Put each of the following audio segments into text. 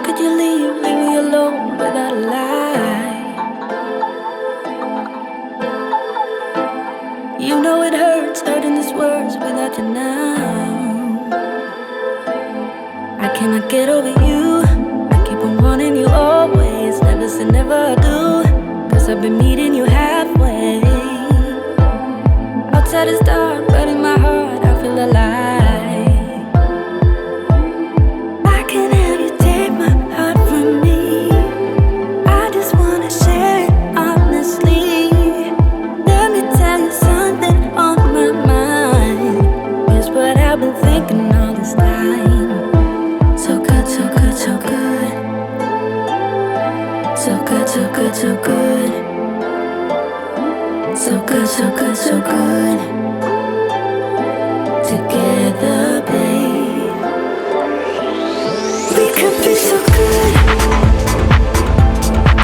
could you leave me alone without a lie? You know it hurts, hurting these words without you now. I cannot get over you. I keep on wanting you always. Never say never I do, 'cause I've been meeting you halfway. Outside is dark, but in my heart I feel alive. I can have you take my heart from me. I just wanna share it honestly. Let me tell you something on my mind. Here's what I've been thinking all this time. So good, so good, so good. So good, so good, so good. So good, so good, so good. Together, babe. We could be so good.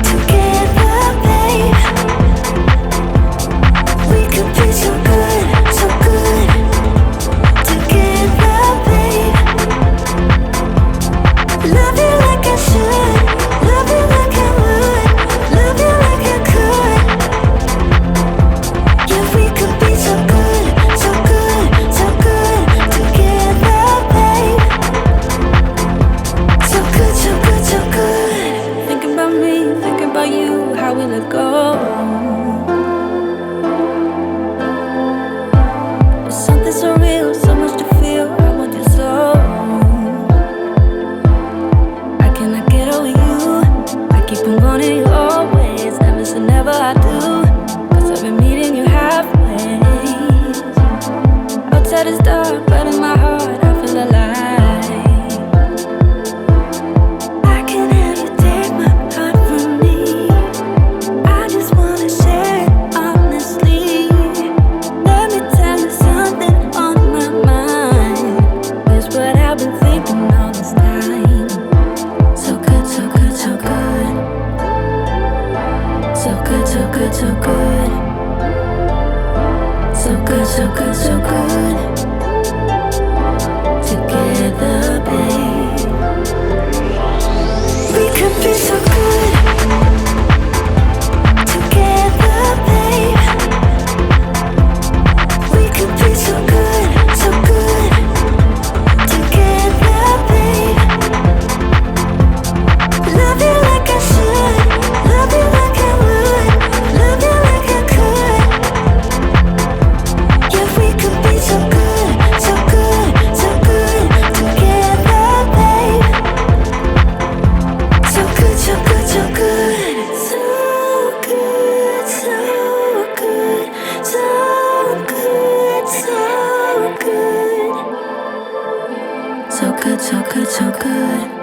Together, babe. We could be so good, so good. Together, babe. Love you like I should. Love you like I would. Love you like I could. Yeah, we could be so good, so good, so good. Together, babe. So good, so good, so good. Thinking about me, thinking about you, how we let go. There's something so real, so much to feel. I want your soul. I cannot get over you. I keep on wanting you always. Never say never I do, 'cause I've been meeting you halfway. Outside is dark, but in my heart I feel alive. I can have you take my heart from me. I just wanna share it honestly. Let me tell you something on my mind. Here's what I've been thinking all this time. So good, so good, so good. So good, so good, so good. So good, so good, so good. Together, babe. We could be so good. Together, babe. We could be so good, so good. Together, babe. Love you like I should. Love you like I would. Love you like I could. Yeah, we could be so good, so good, so good. Together, babe. So good, so good, so good. So good, so good. So good, so good. So good, so good, so good.